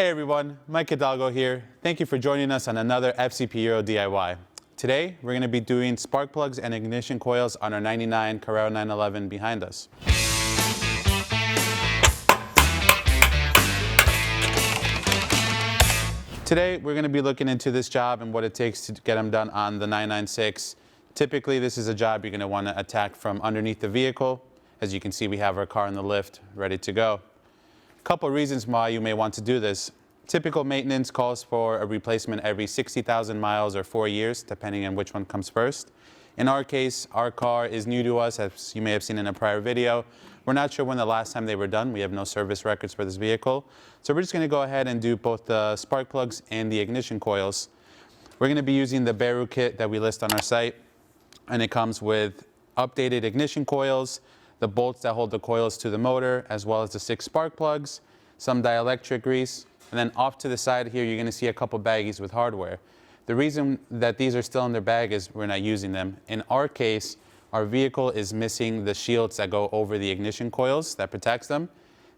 Hey everyone, Mike Hidalgo here. Thank you for joining us on another FCP Euro DIY. Today, we're going to be doing spark plugs and ignition coils on our 99 Carrera 911 behind us. Today, we're going to be looking into this job and what it takes to get them done on the 996. Typically, this is a job you're going to want to attack from underneath the vehicle. As you can see, we have our car in the lift, ready to go. Couple reasons why you may want to do this. Typical maintenance calls for a replacement every 60,000 miles or 4 years, depending on which one comes first. In our case, our car is new to us, as you may have seen in a prior video. We're not sure when the last time they were done. We have no service records for this vehicle. So we're just going to go ahead and do both the spark plugs and the ignition coils. We're going to be using the Beru kit that we list on our site, and it comes with updated ignition coils, the bolts that hold the coils to the motor, as well as the 6 spark plugs, some dielectric grease, and then off to the side here you're going to see a couple baggies with hardware. The reason that these are still in their bag is we're not using them. In our case, our vehicle is missing the shields that go over the ignition coils that protects them.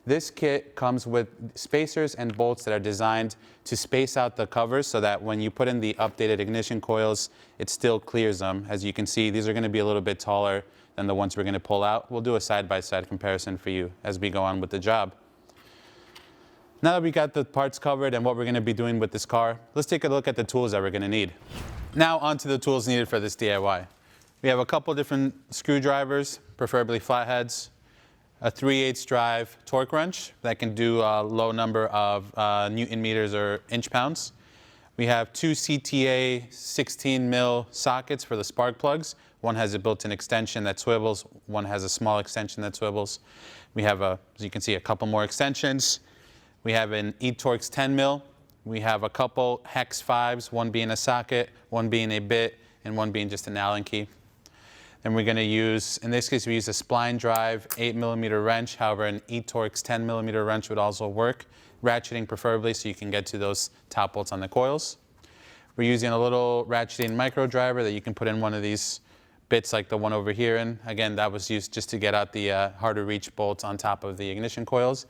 This kit comes with spacers and bolts that are designed to space out the covers so that when you put in the updated ignition coils, it still clears them. As you can see, these are going to be a little bit taller than the ones we're going to pull out. We'll do a side-by-side comparison for you as we go on with the job. Now that we got the parts covered and what we're going to be doing with this car, let's take a look at the tools that we're going to need. Now onto the tools needed for this DIY. We have a couple different screwdrivers, preferably flatheads, a 3/8 drive torque wrench that can do a low number of Newton meters or inch pounds. We have 2 CTA 16 mil sockets for the spark plugs. One has a built-in extension that swivels, one has a small extension that swivels. We have, as you can see, a couple more extensions. We have an eTorx 10 mil. We have a couple hex 5s, one being a socket, one being a bit, and one being just an Allen key. And we're going to use, in this case, we use a spline drive 8mm wrench. However, an eTorx 10mm wrench would also work, ratcheting preferably so you can get to those top bolts on the coils. We're using a little ratcheting micro driver that you can put in one of these bits like the one over here. And again, that was used just to get out the harder reach bolts on top of the ignition coils.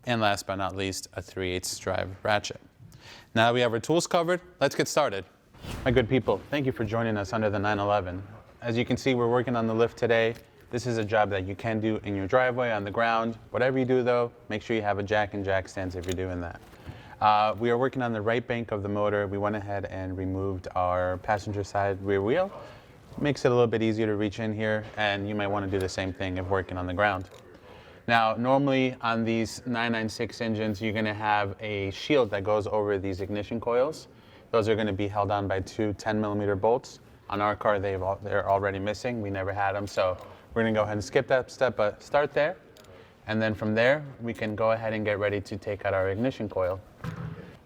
And last but not least, a 3/8 drive ratchet. Now that we have our tools covered, let's get started. My good people, thank you for joining us under the 911. As you can see, we're working on the lift today. This is a job that you can do in your driveway, on the ground. Whatever you do though, make sure you have a jack and jack stands if you're doing that. We are working on the right bank of the motor. We went ahead and removed our passenger side rear wheel. Makes it a little bit easier to reach in here, and you might want to do the same thing if working on the ground. Now, normally on these 996 engines, you're going to have a shield that goes over these ignition coils. Those are going to be held on by 2 10mm bolts. On our car, they're already missing. We never had them, so we're going to go ahead and skip that step, but start there. And then from there, we can go ahead and get ready to take out our ignition coil.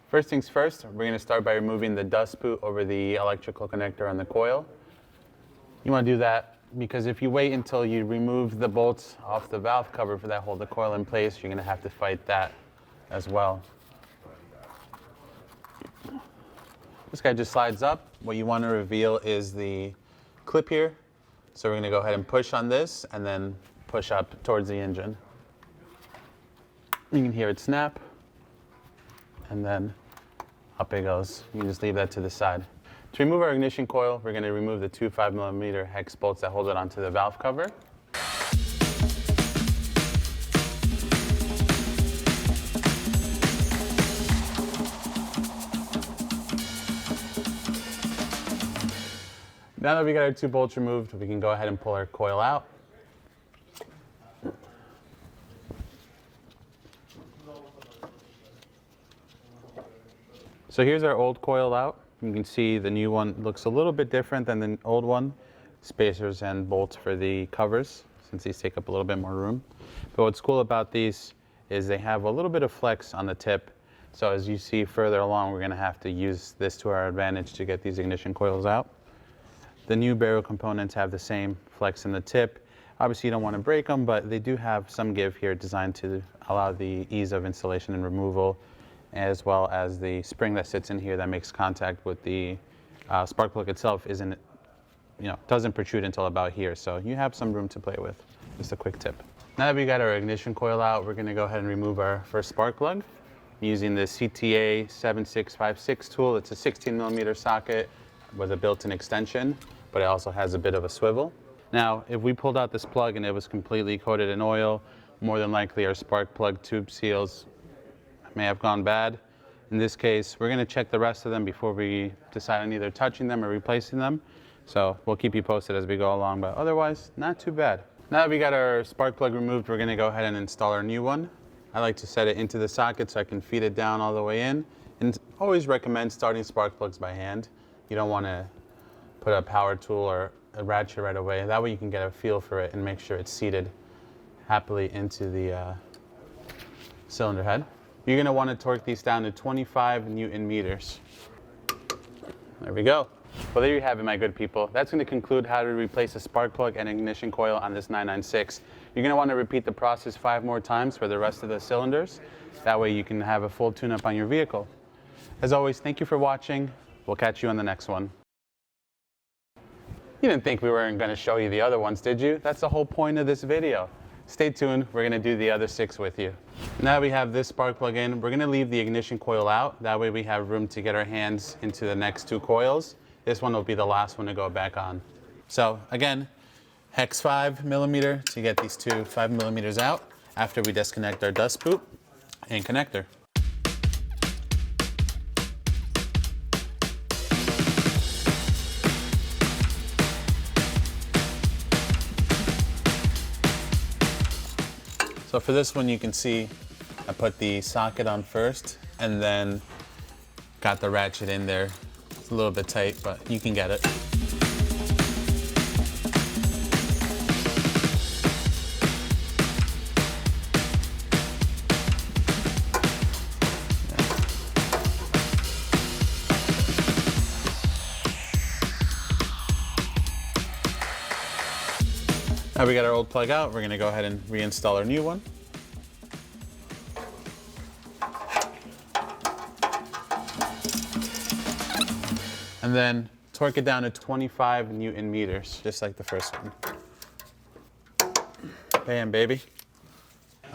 First things first, we're going to start by removing the dust boot over the electrical connector on the coil. You want to do that because if you wait until you remove the bolts off the valve cover that hold the coil in place, you're going to have to fight that as well. This guy just slides up. What you want to reveal is the clip here. So we're going to go ahead and push on this and then push up towards the engine. You can hear it snap, and then up it goes. You can just leave that to the side. To remove our ignition coil, we're going to remove the 2 5mm hex bolts that hold it onto the valve cover. Now that we got our 2 bolts removed, we can go ahead and pull our coil out. So here's our old coil out. You can see the new one looks a little bit different than the old one. Spacers and bolts for the covers, since these take up a little bit more room. But what's cool about these is they have a little bit of flex on the tip. So as you see further along, we're going to have to use this to our advantage to get these ignition coils out. The new Beru components have the same flex in the tip. Obviously you don't want to break them, but they do have some give here designed to allow the ease of installation and removal, as well as the spring that sits in here that makes contact with the spark plug itself doesn't protrude until about here. So you have some room to play with. Just a quick tip. Now that we got our ignition coil out, we're going to go ahead and remove our first spark plug. I'm using the CTA 7656 tool. It's a 16mm socket with a built-in extension, but it also has a bit of a swivel. Now, if we pulled out this plug and it was completely coated in oil, more than likely our spark plug tube seals may have gone bad. In this case, we're going to check the rest of them before we decide on either touching them or replacing them. So we'll keep you posted as we go along, but otherwise, not too bad. Now that we got our spark plug removed, we're going to go ahead and install our new one. I like to set it into the socket so I can feed it down all the way in. And always recommend starting spark plugs by hand. You don't want to put a power tool or a ratchet right away. That way you can get a feel for it and make sure it's seated happily into the cylinder head. You're going to want to torque these down to 25 Newton meters. There we go. Well, there you have it, my good people. That's going to conclude how to replace a spark plug and ignition coil on this 996. You're going to want to repeat the process 5 more times for the rest of the cylinders. That way you can have a full tune-up on your vehicle. As always, thank you for watching. We'll catch you on the next one. You didn't think we weren't going to show you the other ones, did you? That's the whole point of this video. Stay tuned, we're going to do the other 6 with you. Now we have this spark plug in, we're going to leave the ignition coil out. That way we have room to get our hands into the next 2 coils. This one will be the last one to go back on. So again, hex 5mm to get these 2 5mm out after we disconnect our dust boot and connector. So for this one, you can see I put the socket on first and then got the ratchet in there. It's a little bit tight, but you can get it. Now we got our old plug out, we're going to go ahead and reinstall our new one. And then torque it down to 25 Newton meters, just like the first one. Bam, baby.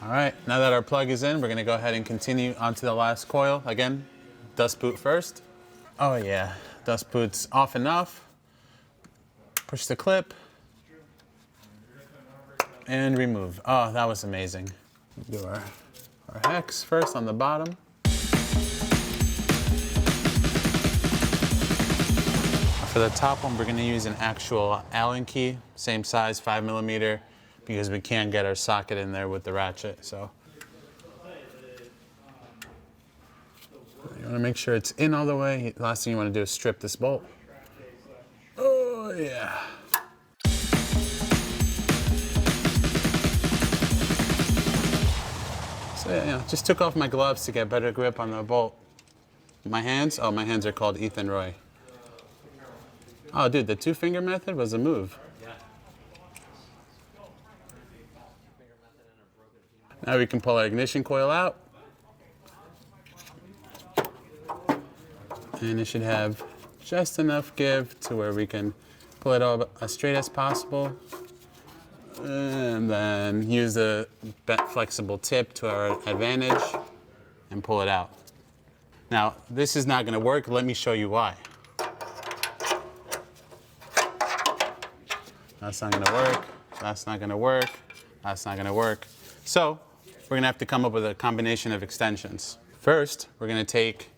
All right, now that our plug is in, we're going to go ahead and continue onto the last coil. Again, dust boot first. Oh yeah, dust boot's off and off. Push the clip. And remove. Oh, that was amazing. Do our hex first on the bottom. For the top one, we're going to use an actual Allen key, same size, 5mm, because we can't get our socket in there with the ratchet. So you want to make sure it's in all the way. Last thing you want to do is strip this bolt. Oh yeah. So yeah, just took off my gloves to get better grip on the bolt. My hands? Oh, my hands are called Ethan Roy. Oh, dude, the 2-finger method was a move. Now we can pull our ignition coil out. And it should have just enough give to where we can pull it all as straight as possible. And then use the flexible tip to our advantage and pull it out. Now, this is not going to work. Let me show you why. That's not going to work. That's not going to work. That's not going to work. So we're going to have to come up with a combination of extensions. First, we're going to take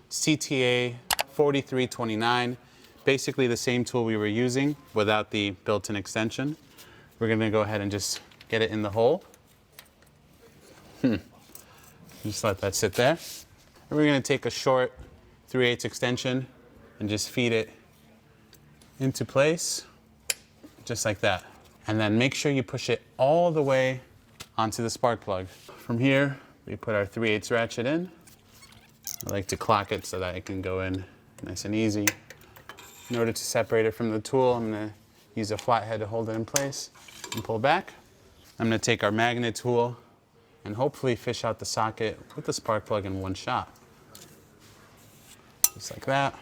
CTA 4329, basically the same tool we were using without the built-in extension. We're going to go ahead and just get it in the hole. Just let that sit there. And we're going to take a short 3/8 extension and just feed it into place, just like that. And then make sure you push it all the way onto the spark plug. From here, we put our 3/8 ratchet in. I like to clock it so that it can go in nice and easy. In order to separate it from the tool, I'm going to use a flathead to hold it in place and pull back. I'm going to take our magnet tool and hopefully fish out the socket with the spark plug in one shot. Just like that.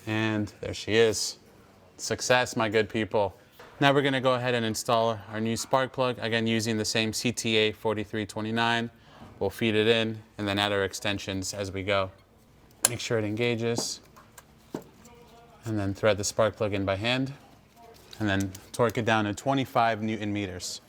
And there she is. Success, my good people. Now we're going to go ahead and install our new spark plug, again using the same CTA 4329. We'll feed it in and then add our extensions as we go. Make sure it engages. And then thread the spark plug in by hand. And then torque it down to 25 Newton meters.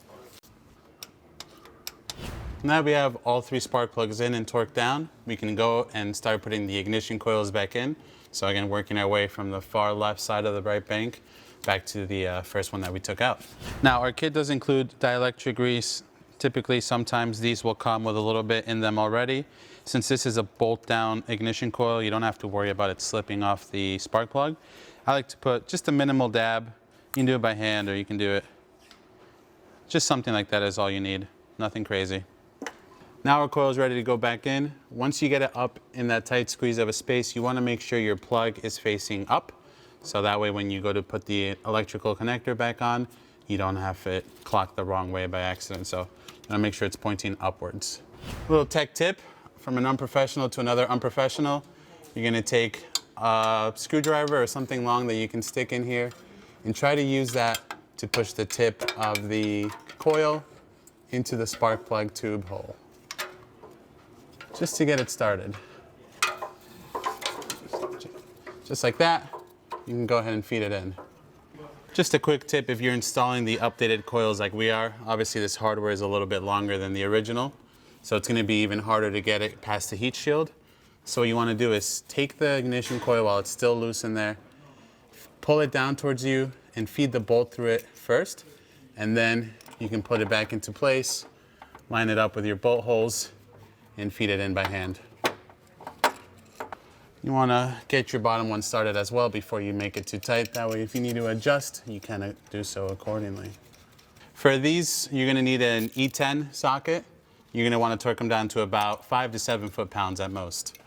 Now we have all 3 spark plugs in and torqued down, we can go and start putting the ignition coils back in. So again, working our way from the far left side of the right bank back to the first one that we took out. Now our kit does include dielectric grease. Typically, sometimes these will come with a little bit in them already. Since this is a bolt down ignition coil, you don't have to worry about it slipping off the spark plug. I like to put just a minimal dab. You can do it by hand or you can do it, just something like that is all you need, nothing crazy. Now our coil is ready to go back in. Once you get it up in that tight squeeze of a space, you want to make sure your plug is facing up. So that way when you go to put the electrical connector back on, you don't have it clocked the wrong way by accident. So you want to make sure it's pointing upwards. Little tech tip from an unprofessional to another unprofessional. You're going to take a screwdriver or something long that you can stick in here and try to use that to push the tip of the coil into the spark plug tube hole, just to get it started. Just like that, you can go ahead and feed it in. Just a quick tip, if you're installing the updated coils like we are, obviously this hardware is a little bit longer than the original, so it's gonna be even harder to get it past the heat shield. So what you wanna do is take the ignition coil while it's still loose in there, pull it down towards you and feed the bolt through it first, and then you can put it back into place, line it up with your bolt holes, and feed it in by hand. You want to get your bottom one started as well before you make it too tight. That way if you need to adjust, you can do so accordingly. For these, you're going to need an E10 socket. You're going to want to torque them down to about 5 to 7 foot-pounds at most.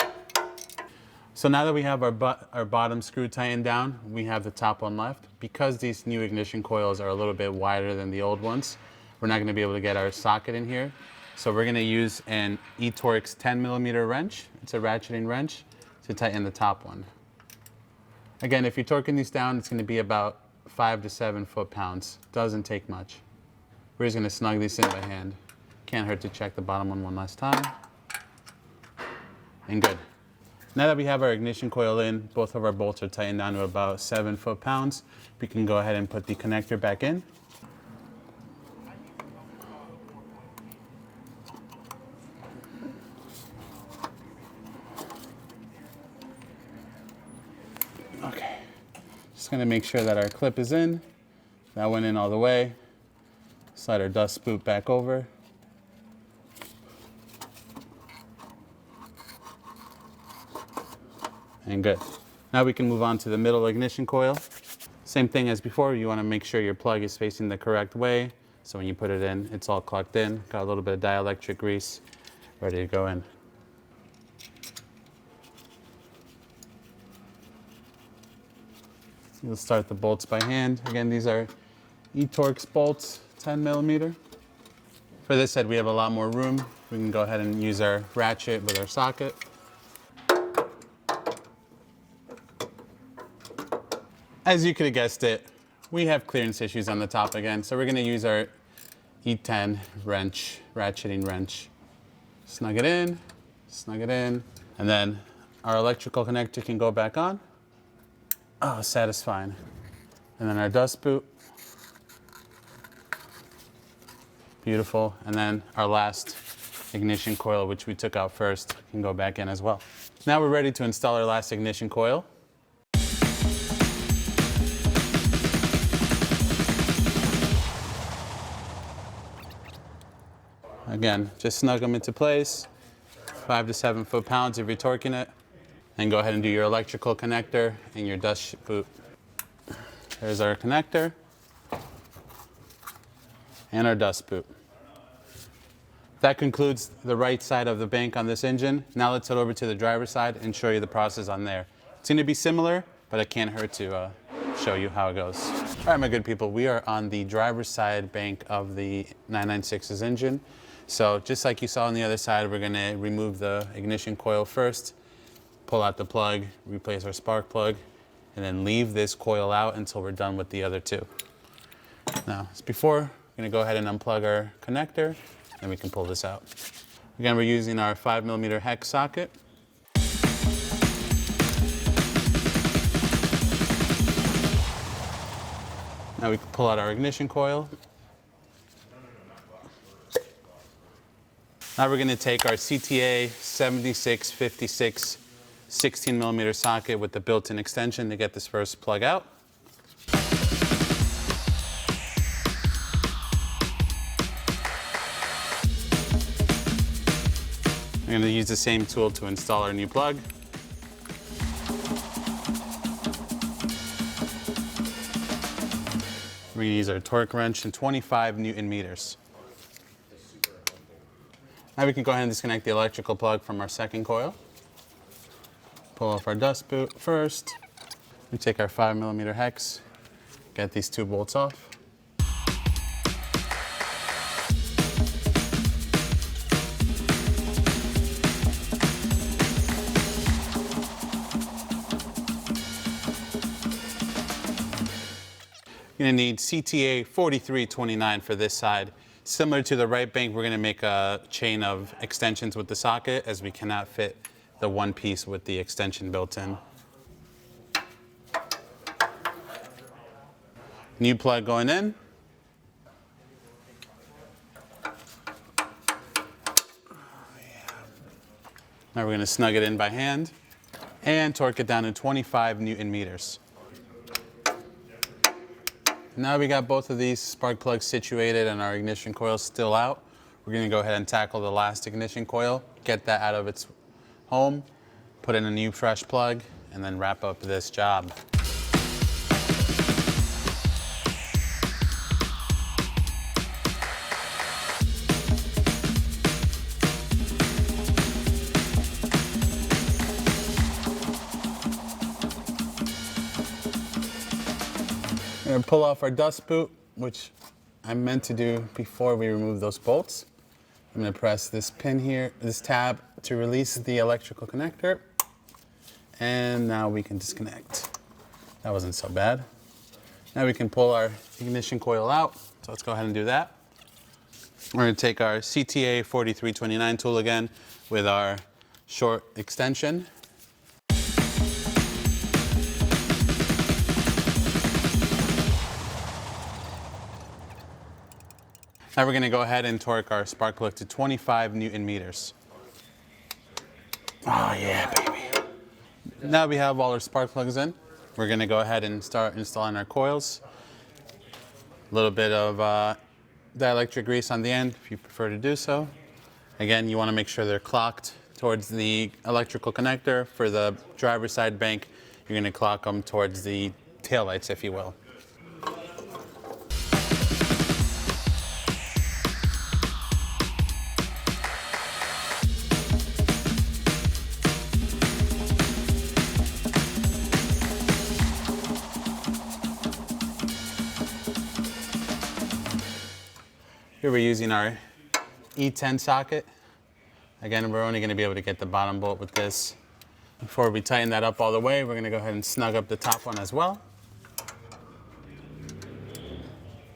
So now that we have our bottom screw tightened down, we have the top one left. Because these new ignition coils are a little bit wider than the old ones, we're not going to be able to get our socket in here. So we're going to use an eTorx 10mm wrench. It's a ratcheting wrench to tighten the top one. Again, if you're torquing these down, it's going to be about 5 to 7 foot-pounds. Doesn't take much. We're just going to snug these in by hand. Can't hurt to check the bottom one last time. And good. Now that we have our ignition coil in, both of our bolts are tightened down to about 7 foot-pounds. We can go ahead and put the connector back in. Okay, just gonna make sure that our clip is in. That went in all the way. Slide our dust boot back over. And good. Now we can move on to the middle ignition coil. Same thing as before, you wanna make sure your plug is facing the correct way. So when you put it in, it's all clocked in. Got a little bit of dielectric grease ready to go in. You'll start the bolts by hand. Again, these are eTorx bolts, 10mm. For this head, we have a lot more room. We can go ahead and use our ratchet with our socket. As you could have guessed it, we have clearance issues on the top again, so we're gonna use our E10 wrench, ratcheting wrench. Snug it in, and then our electrical connector can go back on. Oh, satisfying. And then our dust boot. Beautiful. And then our last ignition coil, which we took out first, can go back in as well. Now we're ready to install our last ignition coil. Again, just snug them into place. 5 to 7 foot-pounds if you're torquing it. And go ahead and do your electrical connector and your dust boot. There's our connector and our dust boot. That concludes the right side of the bank on this engine. Now let's head over to the driver's side and show you the process on there. It's going to be similar, but it can't hurt to show you how it goes. All right, my good people, we are on the driver's side bank of the 996's engine. So just like you saw on the other side, we're going to remove the ignition coil first, pull out the plug, replace our spark plug, and then leave this coil out until we're done with the other two. Now, as before, we're going to go ahead and unplug our connector, and we can pull this out. Again, we're using our 5mm hex socket. Now we can pull out our ignition coil. Now we're going to take our CTA 7656 16mm socket with the built-in extension to get this first plug out. We're going to use the same tool to install our new plug. We're going to use our torque wrench and 25 Newton meters. Now we can go ahead and disconnect the electrical plug from our second coil. Pull off our dust boot first. We take our 5mm hex, get these two bolts off. You're going to need CTA 4329 for this side. Similar to the right bank, we're going to make a chain of extensions with the socket, as we cannot fit the one piece with the extension built in. New plug going in. Now we're going to snug it in by hand and torque it down to 25 Newton meters. Now we got both of these spark plugs situated and our ignition coil still out. We're going to go ahead and tackle the last ignition coil, get that out of its home, put in a new fresh plug, and then wrap up this job. We're going to pull off our dust boot, which I meant to do before we remove those bolts. I'm going to press this pin here, this tab, to release the electrical connector. And now we can disconnect. That wasn't so bad. Now we can pull our ignition coil out. So let's go ahead and do that. We're going to take our CTA 4329 tool again with our short extension. Now we're going to go ahead and torque our spark plug to 25 Newton meters. Oh yeah, baby. Now we have all our spark plugs in. We're going to go ahead and start installing our coils. A little bit of dielectric grease on the end if you prefer to do so. Again, you want to make sure they're clocked towards the electrical connector. For the driver's side bank, you're going to clock them towards the taillights, if you will. Here we're using our E10 socket. Again, we're only going to be able to get the bottom bolt with this. Before we tighten that up all the way, we're going to go ahead and snug up the top one as well.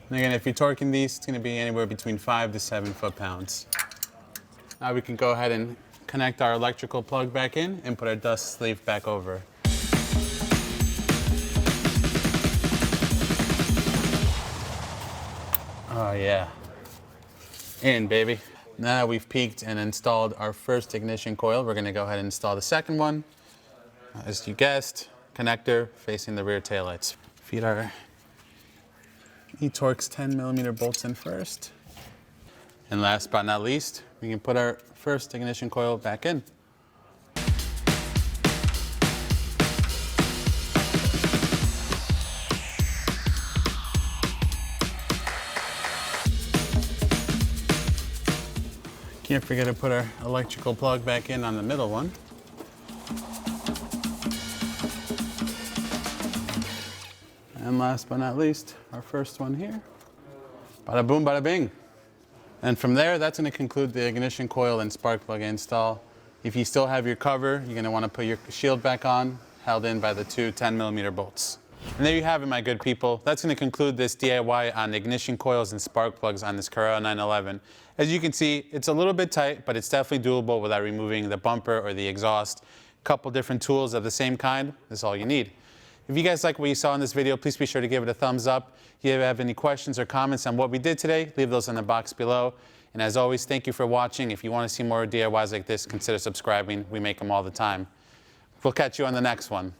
And again, if you're torquing these, it's going to be anywhere between 5 to 7 foot-pounds. Now we can go ahead and connect our electrical plug back in and put our dust sleeve back over. Oh yeah. In, baby. Now we've peaked and installed our first ignition coil. We're going to go ahead and install the second one. As you guessed, connector facing the rear taillights. Feed our eTorx 10mm bolts in first. And last but not least, we can put our first ignition coil back in. Can't forget to put our electrical plug back in on the middle one. And last but not least, our first one here. Bada boom, bada bing. And from there, that's going to conclude the ignition coil and spark plug install. If you still have your cover, you're going to want to put your shield back on, held in by the two 10mm bolts. And there you have it, my good people. That's going to conclude this DIY on ignition coils and spark plugs on this Carrera 911. As you can see, it's a little bit tight, but it's definitely doable without removing the bumper or the exhaust. A couple different tools of the same kind, that's all you need. If you guys like what you saw in this video, please be sure to give it a thumbs up. If you have any questions or comments on what we did today, leave those in the box below. And as always, thank you for watching. If you want to see more DIYs like this, consider subscribing. We make them all the time. We'll catch you on the next one.